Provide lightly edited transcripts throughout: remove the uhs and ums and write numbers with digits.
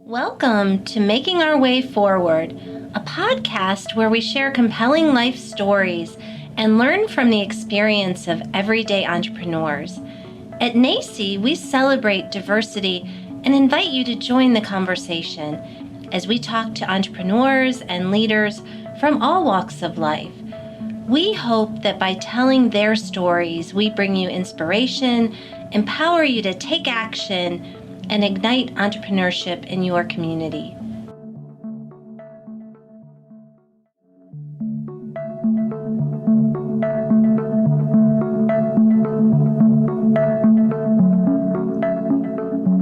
Welcome to Making Our Way Forward, a podcast where we share compelling life stories and learn from the experience of everyday entrepreneurs. At NACCE, we celebrate diversity and invite you to join the conversation as we talk to entrepreneurs and leaders from all walks of life. We hope that by telling their stories, we bring you inspiration, empower you to take action, and ignite entrepreneurship in your community.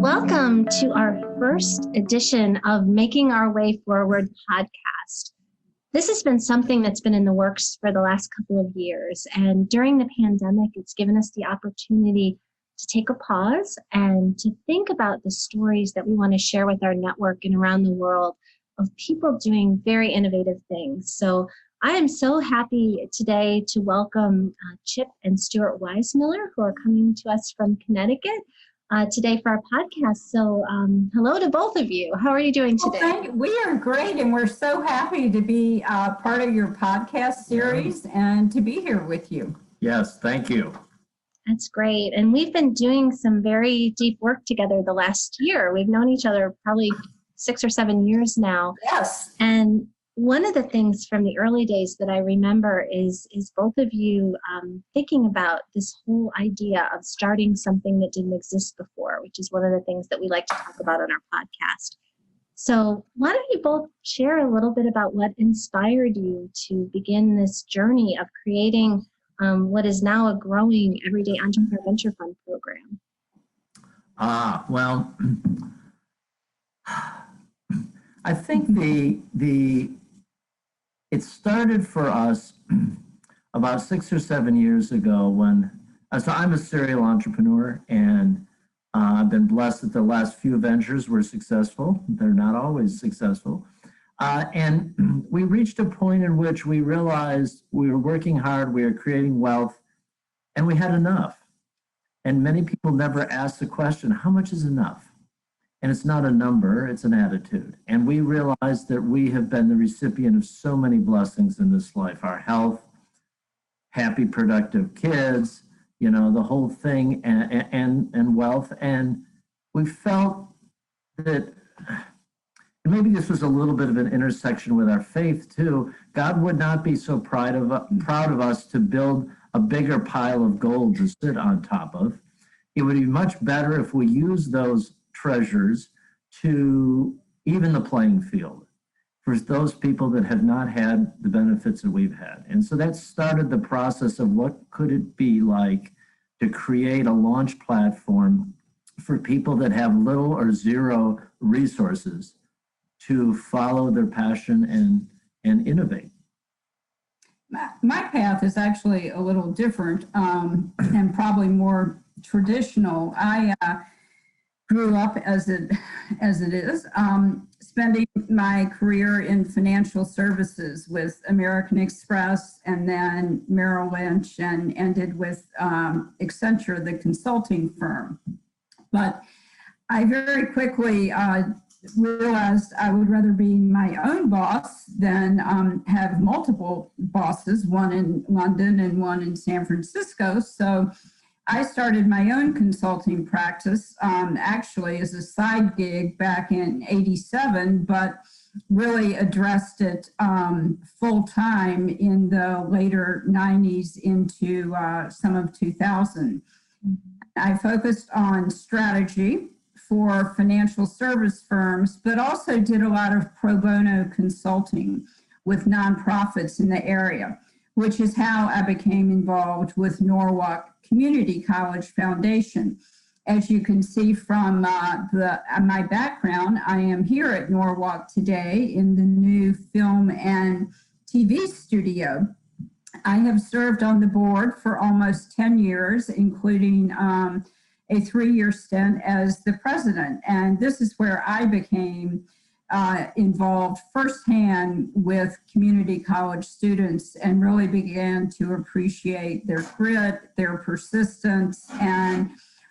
Welcome to our first edition of Making Our Way Forward podcast. This has been something that's been in the works for the last couple of years, and during the pandemic, it's given us the opportunity to take a pause and to think about the stories that we want to share with our network and around the world of people doing very innovative things. So I am so happy today to welcome Chip and Stuart Weismiller, who are coming to us from Connecticut today for our podcast. So hello to both of you. How are you doing today? Well, we are great, and we're so happy to be part of your podcast series and to be here with you. Yes, thank you. That's great. And we've been doing some very deep work together the last year. We've known each other probably 6 or 7 years now. Yes. And one of the things from the early days that I remember is both of you thinking about this whole idea of starting something that didn't exist before, which is one of the things that we like to talk about on our podcast. So why don't you both share a little bit about what inspired you to begin this journey of creating what is now a growing Everyday Entrepreneur Venture Fund program? Well, I think it started for us about 6 or 7 years ago when, so I'm a serial entrepreneur, and I've been blessed that the last few ventures were successful. They're not always successful. And we reached a point in which we realized we were working hard, we were creating wealth, and we had enough. And many people never ask the question, how much is enough? And it's not a number, it's an attitude. And we realized that we have been the recipient of so many blessings in this life, our health, happy, productive kids, the whole thing, and wealth. And we felt that maybe this was a little bit of an intersection with our faith too. God would not be so proud of us to build a bigger pile of gold to sit on top of. It would be much better if we use those treasures to even the playing field for those people that have not had the benefits that we've had. And so that started the process of what could it be like to create a launch platform for people that have little or zero resources to follow their passion and innovate. My path is actually a little different and probably more traditional. I grew up as it is, spending my career in financial services with American Express and then Merrill Lynch, and ended with Accenture, the consulting firm. But I very quickly realized I would rather be my own boss than have multiple bosses, one in London and one in San Francisco. So I started my own consulting practice, actually as a side gig back in '87, but really addressed it full time in the later '90s into some of 2000. I focused on strategy for financial service firms, but also did a lot of pro bono consulting with nonprofits in the area, which is how I became involved with Norwalk Community College Foundation. As you can see from my background, I am here at Norwalk today in the new film and TV studio. I have served on the board for almost 10 years, including a 3-year stint as the president. And this is where I became involved firsthand with community college students and really began to appreciate their grit, their persistence, and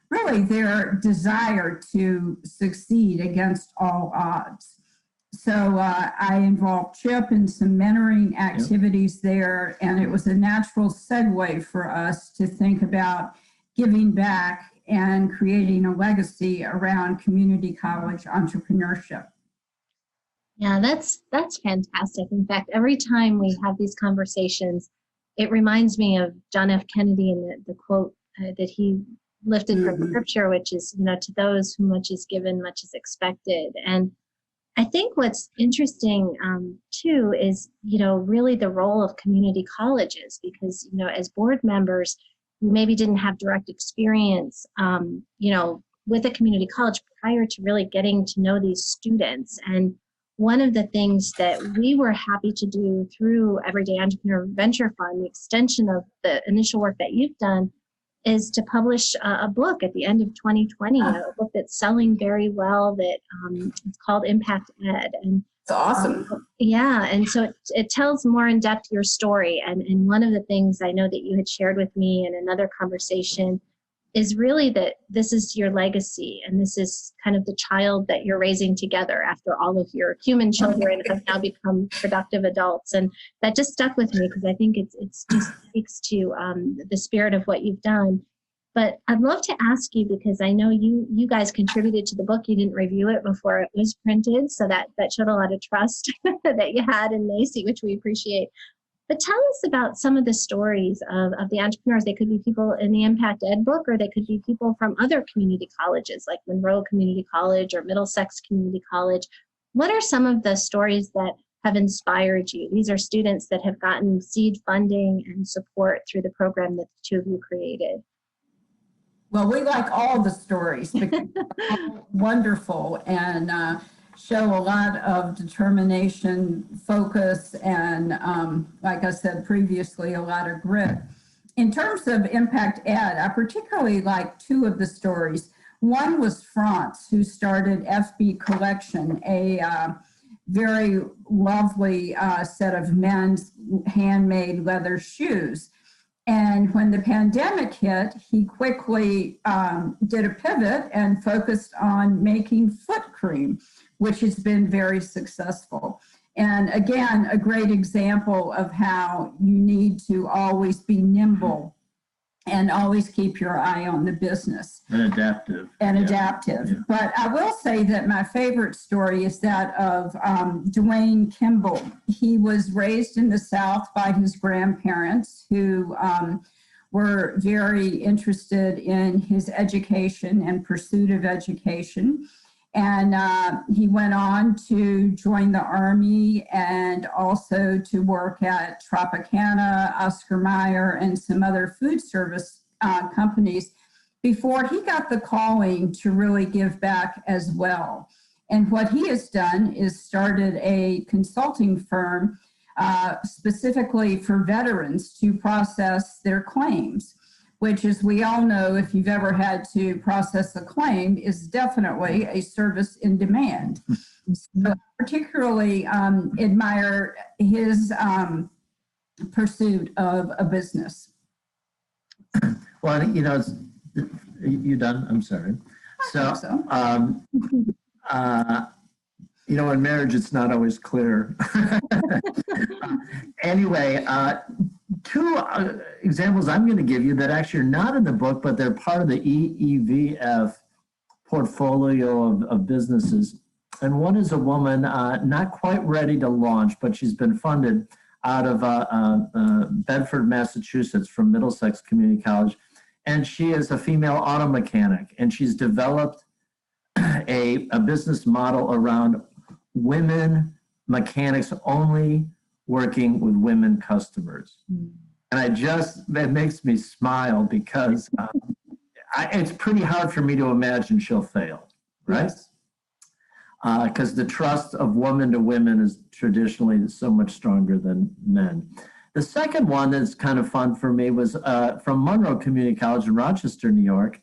really their desire to succeed against all odds. So I involved Chip in some mentoring activities there, and it was a natural segue for us to think about giving back and creating a legacy around community college entrepreneurship. Yeah, that's fantastic. In fact, every time we have these conversations, it reminds me of John F. Kennedy and the quote that he lifted from scripture, which is, to those whom much is given, much is expected. And I think what's interesting too is, really the role of community colleges, because, as board members, you maybe didn't have direct experience, with a community college prior to really getting to know these students. And one of the things that we were happy to do through Everyday Entrepreneur Venture Fund, the extension of the initial work that you've done, is to publish a book at the end of 2020, a book that's selling very well, that it's called Impact Ed. And it's awesome. And so it tells more in depth your story. And one of the things I know that you had shared with me in another conversation is really that this is your legacy, and this is kind of the child that you're raising together after all of your human children have now become productive adults. And that just stuck with me because I think it's just speaks to the spirit of what you've done. But I'd love to ask you, because I know you guys contributed to the book. You didn't review it before it was printed, so that showed a lot of trust that you had in NACCE, which we appreciate. But tell us about some of the stories of the entrepreneurs. They could be people in the Impact Ed book, or they could be people from other community colleges like Monroe Community College or Middlesex Community College. What are some of the stories that have inspired you? These are students that have gotten seed funding and support through the program that the two of you created. Well, we like all the stories because they're all wonderful and show a lot of determination, focus, and like I said previously, a lot of grit. In terms of Impact Ed, I particularly like two of the stories. One was France, who started FB Collection, a very lovely set of men's handmade leather shoes. And when the pandemic hit, he quickly did a pivot and focused on making foot cream, which has been very successful. And again, a great example of how you need to always be nimble and always keep your eye on the business. And adaptive. Yeah. But I will say that my favorite story is that of Dwayne Kimball. He was raised in the South by his grandparents, who were very interested in his education and pursuit of education. And he went on to join the Army and also to work at Tropicana, Oscar Mayer, and some other food service companies before he got the calling to really give back as well. And what he has done is started a consulting firm specifically for veterans to process their claims, which, as we all know, if you've ever had to process a claim, is definitely a service in demand. So I particularly admire his pursuit of a business. Well, you done? I'm sorry. In marriage, it's not always clear. Anyway, two examples I'm going to give you that actually are not in the book, but they're part of the EEVF portfolio of businesses. And one is a woman not quite ready to launch, but she's been funded out of Bedford, Massachusetts, from Middlesex Community College. And she is a female auto mechanic, and she's developed a business model around women mechanics only working with women customers. And it makes me smile because it's pretty hard for me to imagine she'll fail, right? Because the trust of woman to women is traditionally so much stronger than men. The second one that's kind of fun for me was from Monroe Community College in Rochester, New York.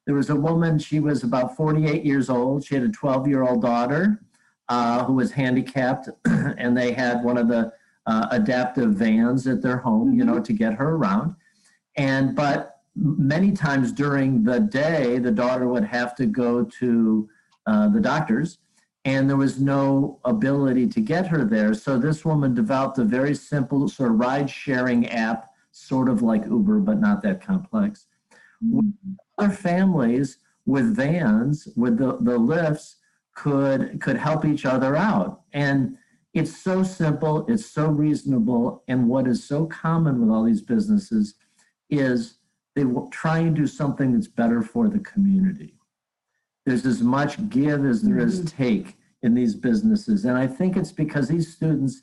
There was a woman, she was about 48 years old. She had a 12-year-old daughter who was handicapped, and they had one of the adaptive vans at their home, to get her around. But many times during the day, the daughter would have to go to the doctor's, and there was no ability to get her there. So this woman developed a very simple sort of ride-sharing app, sort of like Uber, but not that complex. Other families with vans, with the lifts, could help each other out. And it's so simple, it's so reasonable, and what is so common with all these businesses is they will try and do something that's better for the community. There's as much give as there is take in these businesses. And I think it's because these students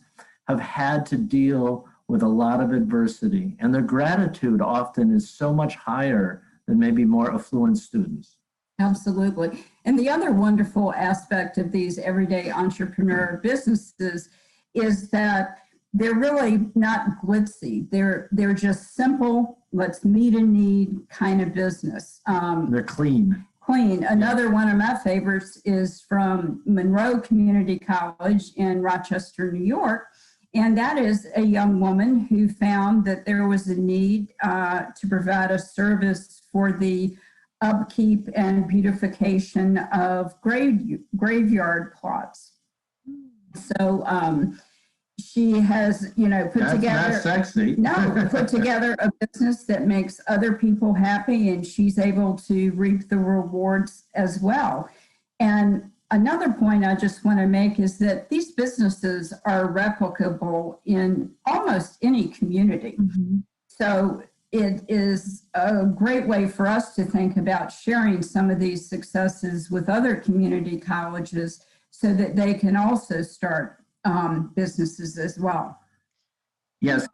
have had to deal with a lot of adversity, and their gratitude often is so much higher than maybe more affluent students. Absolutely. And the other wonderful aspect of these everyday entrepreneur businesses is that they're really not glitzy. They're just simple, let's meet a need kind of business. They're clean. Another one of my favorites is from Monroe Community College in Rochester, New York. And that is a young woman who found that there was a need to provide a service for the upkeep and beautification of graveyard plots. So she has, put together a business that makes other people happy, and she's able to reap the rewards as well. And another point I just want to make is that these businesses are replicable in almost any community. So it is a great way for us to think about sharing some of these successes with other community colleges so that they can also start businesses as well. Yes,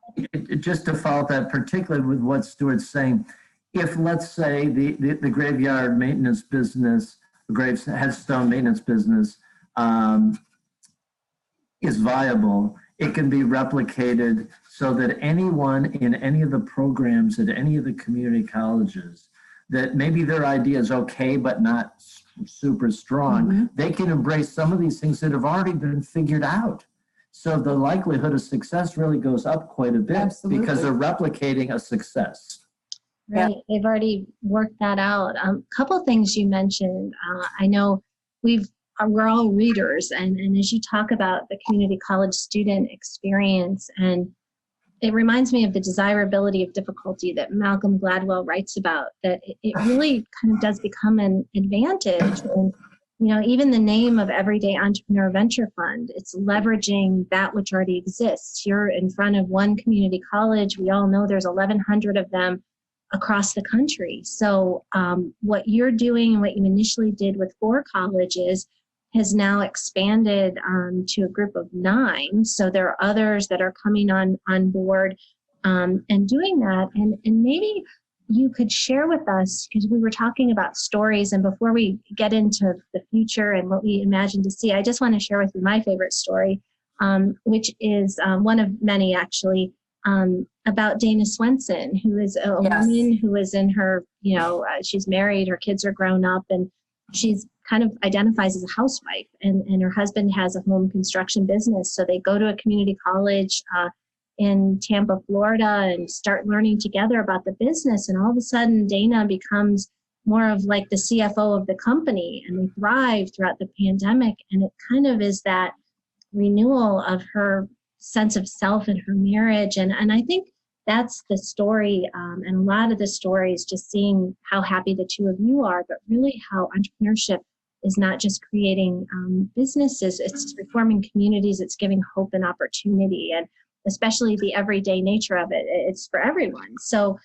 just to follow that, particularly with what Stuart's saying, if let's say the graveyard maintenance business, the headstone maintenance business is viable, it can be replicated so that anyone in any of the programs at any of the community colleges that maybe their idea is okay but not super strong, they can embrace some of these things that have already been figured out. So the likelihood of success really goes up quite a bit because they're replicating a success. Right, they've already worked that out. Couple things you mentioned. I know we're all readers, and as you talk about the community college student experience, and it reminds me of the desirability of difficulty that Malcolm Gladwell writes about, that it really kind of does become an advantage. And, even the name of Everyday Entrepreneur Venture Fund, it's leveraging that which already exists. You're in front of one community college. We all know there's 1,100 of them across the country. So what you're doing and what you initially did with 4 colleges has now expanded to a group of 9. So there are others that are coming on board and doing that. And maybe you could share with us, because we were talking about stories, and before we get into the future and what we imagine to see, I just want to share with you my favorite story, which is one of many actually, about Dana Swenson, who is a woman who is in her, she's married, her kids are grown up, and she's kind of identifies as a housewife, and her husband has a home construction business. So they go to a community college in Tampa, Florida, and start learning together about the business. And all of a sudden, Dana becomes more of like the CFO of the company, and they thrive throughout the pandemic. And it kind of is that renewal of her sense of self in her marriage. And I think that's the story. And a lot of the story is just seeing how happy the two of you are, but really how entrepreneurship is not just creating businesses, it's reforming communities, it's giving hope and opportunity, and especially the everyday nature of it. It's for everyone. So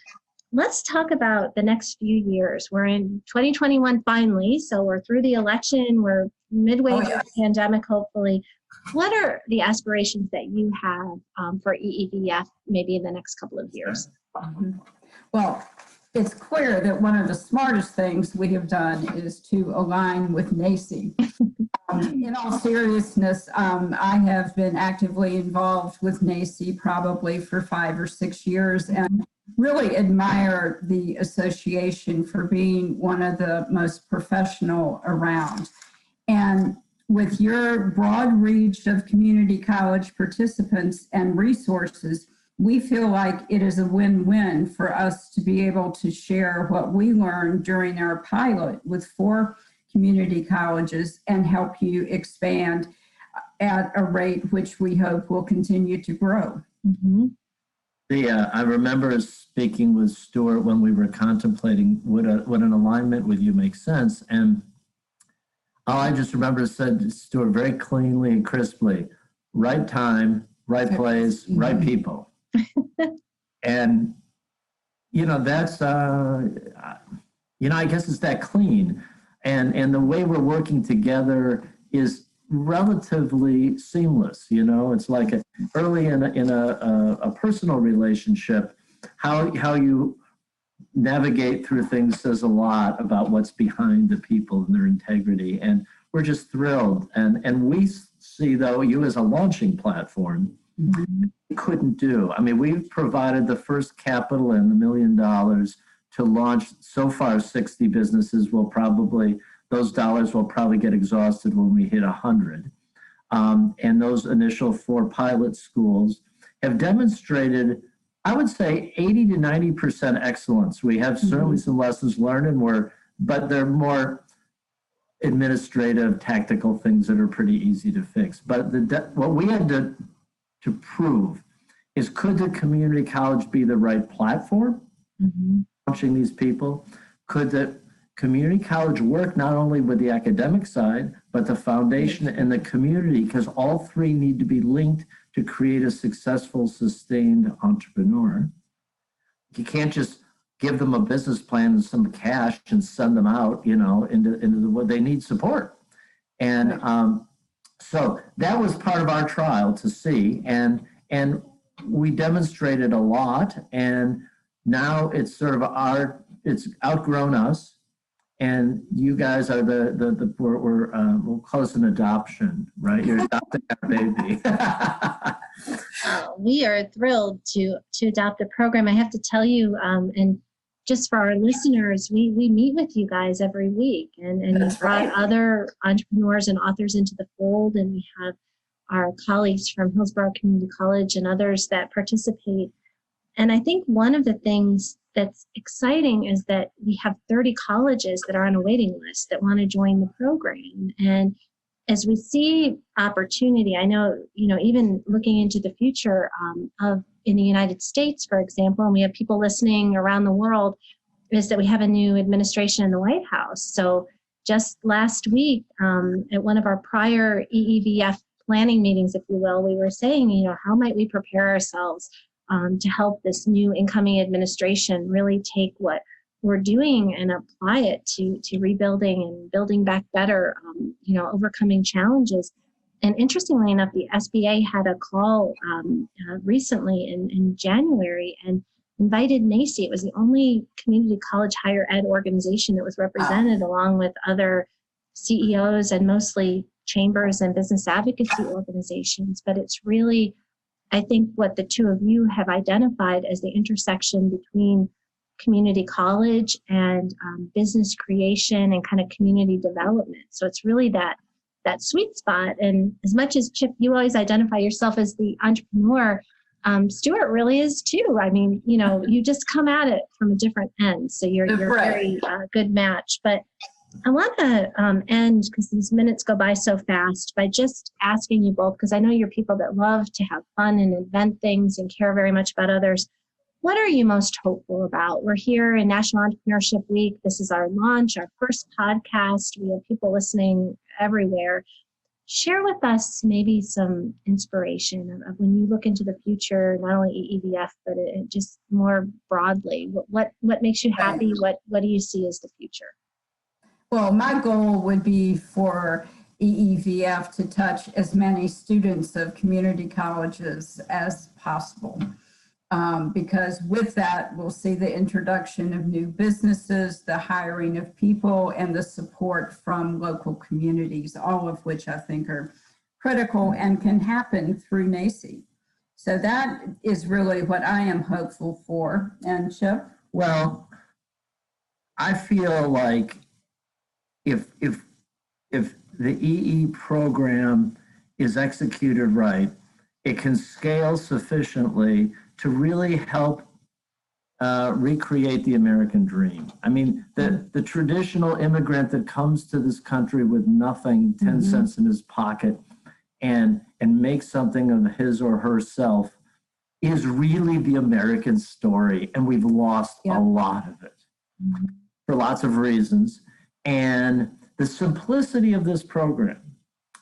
let's talk about the next few years. We're in 2021 finally, so we're through the election, we're midway through the pandemic, hopefully. What are the aspirations that you have for EEVF maybe in the next couple of years? Well, it's clear that one of the smartest things we have done is to align with NACCE. In all seriousness, I have been actively involved with NACCE probably for 5 or 6 years, and really admire the association for being one of the most professional around. And with your broad reach of community college participants and resources, we feel like it is a win-win for us to be able to share what we learned during our pilot with 4 community colleges and help you expand at a rate which we hope will continue to grow. Mm-hmm. I remember speaking with Stuart when we were contemplating would an alignment with you make sense, and all I just remember said to Stuart very cleanly and crisply, right time, right place, right people. And, that's, I guess it's that clean. And the way we're working together is relatively seamless. It's like early in a personal relationship, how you navigate through things says a lot about what's behind the people and their integrity. And we're just thrilled. And we see, though, you as a launching platform, we couldn't do. I mean, we've provided the first capital and $1 million to launch so far 60 businesses. Those dollars will probably get exhausted when we hit 100. And those initial 4 pilot schools have demonstrated, I would say, 80 to 90% excellence. We have certainly some lessons learned, but they're more administrative, tactical things that are pretty easy to fix. But what we had to prove is, could the community college be the right platform launching these people? Could the community college work not only with the academic side, but the foundation and the community? Because all 3 need to be linked to create a successful, sustained entrepreneur. You can't just give them a business plan and some cash and send them out, into the what they need support. And so that was part of our trial to see, and we demonstrated a lot, and now it's sort of it's outgrown us, and you guys are we'll call this an adoption, right? You're adopting our baby. We are thrilled to adopt the program. I have to tell you, and just for our listeners, we meet with you guys every week, and we've brought other entrepreneurs and authors into the fold, and we have our colleagues from Hillsborough Community College and others that participate. And I think one of the things that's exciting is that we have 30 colleges that are on a waiting list that want to join the program. And as we see opportunity, I know, even looking into the future in the United States, for example, and we have people listening around the world, is that we have a new administration in the White House. So just last week, at one of our prior EEVF planning meetings, if you will, we were saying, how might we prepare ourselves to help this new incoming administration really take what we're doing and apply it to rebuilding and building back better, overcoming challenges. And interestingly enough, the SBA had a call recently in January and invited NACCE. It was the only community college higher ed organization that was represented, along with other CEOs and mostly chambers and business advocacy organizations. But it's really, I think, what the 2 of you have identified as the intersection between community college and business creation and kind of community development. So it's really that sweet spot. And as much as, Chip, you always identify yourself as the entrepreneur, Stuart really is too. I mean, you just come at it from a different end. So you're a very good match. But I want to end, because these minutes go by so fast, by just asking you both, because I know you're people that love to have fun and invent things and care very much about others. What are you most hopeful about? We're here in National Entrepreneurship Week. This is our launch, our first podcast. We have people listening everywhere. Share with us maybe some inspiration of when you look into the future, not only EEVF, but just more broadly. What makes you happy? What do you see as the future? Well, my goal would be for EEVF to touch as many students of community colleges as possible. Because with that, we'll see the introduction of new businesses, the hiring of people, and the support from local communities, all of which I think are critical and can happen through NACCE. So that is really what I am hopeful for. And Chip? Well, I feel like if the EE program is executed right, it can scale sufficiently to really help recreate the American dream. I mean, the traditional immigrant that comes to this country with nothing, 10 cents in his pocket, and makes something of his or herself is really the American story. And we've lost a lot of it for lots of reasons. And the simplicity of this program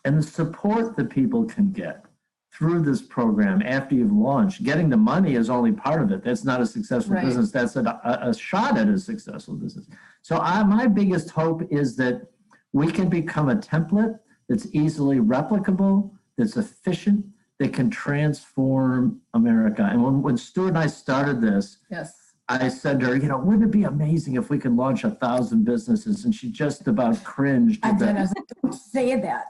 and the support that people can get through this program after you've launched, getting the money is only part of it. That's not a successful business. That's a shot at a successful business. So my biggest hope is that we can become a template that's easily replicable, that's efficient, that can transform America. And when Stuart and I started this, I said to her, wouldn't it be amazing if we could launch 1,000 businesses? And she just about cringed. I did. I was like, don't say that.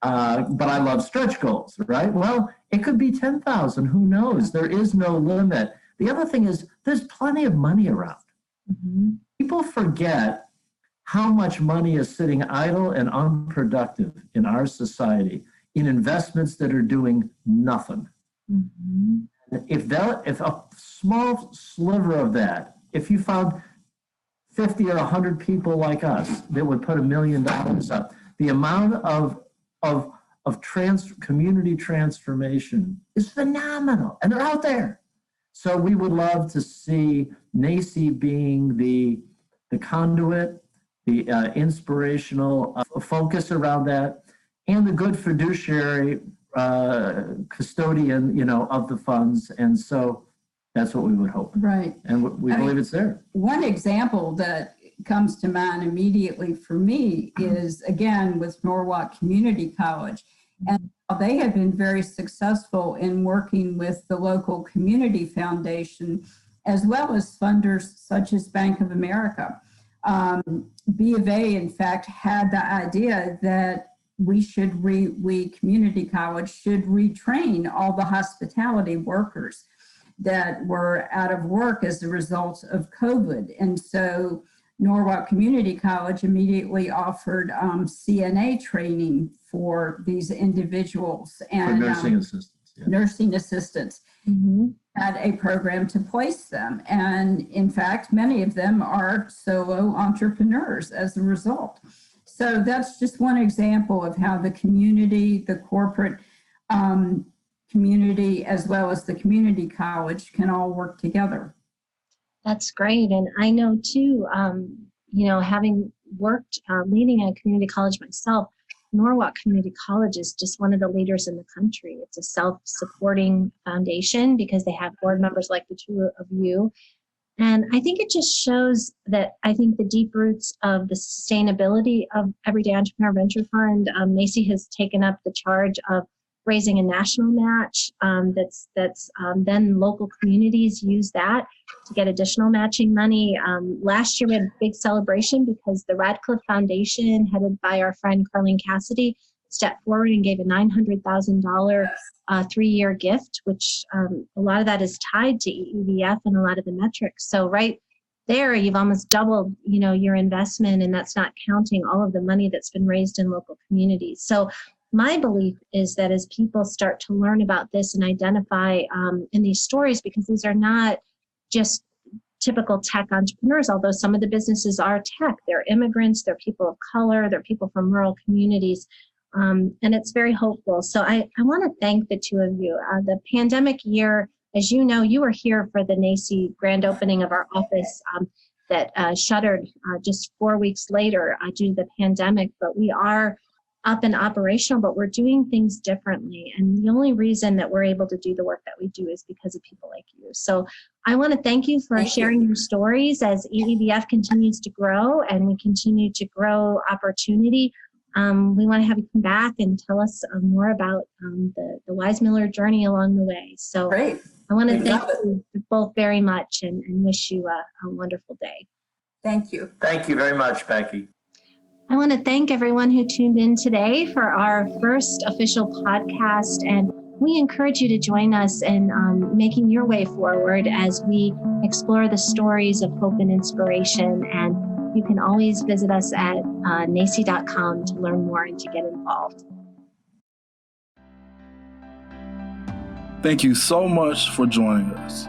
But I love stretch goals, right? Well, it could be 10,000. Who knows? There is no limit. The other thing is there's plenty of money around. People forget how much money is sitting idle and unproductive in our society in investments that are doing nothing. If a small sliver of that, if you found 50 or 100 people like us that would put $1 million up, the amount of community transformation is phenomenal, and they're out there. So we would love to see NACCE being the conduit, the inspirational focus around that, and the good fiduciary custodian, of the funds. And so that's what we would hope. Right. And we believe it's there. One example that comes to mind immediately for me is, again, with Norwalk Community College. And they have been very successful in working with the local community foundation, as well as funders such as Bank of America. B of A, in fact, had the idea that we community college should retrain all the hospitality workers that were out of work as a result of COVID. And so Norwalk Community College immediately offered CNA training for these individuals and for nursing assistants. Nursing assistants had a program to place them. And in fact, many of them are solo entrepreneurs as a result. So that's just one example of how the community, the corporate community, as well as the community college can all work together. That's great. And I know too, having worked leading a community college myself, Norwalk Community College is just one of the leaders in the country. It's a self-supporting foundation because they have board members like the two of you. And I think it just shows that I think the deep roots of the sustainability of Everyday Entrepreneur Venture Fund, NACCE has taken up the charge of raising a national match then local communities use that to get additional matching money. Last year we had a big celebration because the Radcliffe Foundation, headed by our friend Carlene Cassidy, stepped forward and gave a $900,000 3-year gift, which a lot of that is tied to EEVF and a lot of the metrics. So right there, you've almost doubled, your investment, and that's not counting all of the money that's been raised in local communities. So my belief is that as people start to learn about this and identify in these stories, because these are not just typical tech entrepreneurs, although some of the businesses are tech, they're immigrants, they're people of color, they're people from rural communities, and it's very hopeful. So I want to thank the two of you. The pandemic year, as you know, you were here for the NACCE grand opening of our office that shuttered just 4 weeks later due to the pandemic, but we are up and operational, but we're doing things differently. And the only reason that we're able to do the work that we do is because of people like you. So I want to thank you for sharing your stories as EEVF continues to grow and we continue to grow opportunity. We want to have you come back and tell us more about the Weismiller journey along the way. So Great. I want to thank you both very much and wish you a wonderful day. Thank you. Thank you very much, Becky. I want to thank everyone who tuned in today for our first official podcast, and we encourage you to join us in making your way forward as we explore the stories of hope and inspiration. And you can always visit us at NACCE.com to learn more and to get involved. Thank you so much for joining us.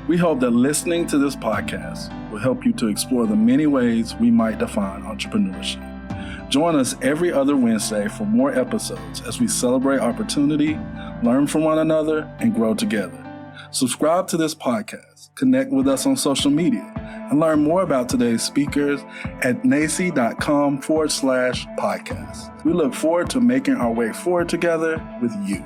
We hope that listening to this podcast will help you to explore the many ways we might define entrepreneurship. Join us every other Wednesday for more episodes as we celebrate opportunity, learn from one another, and grow together. Subscribe to this podcast, connect with us on social media, and learn more about today's speakers at NACCE.com/podcast. We look forward to making our way forward together with you.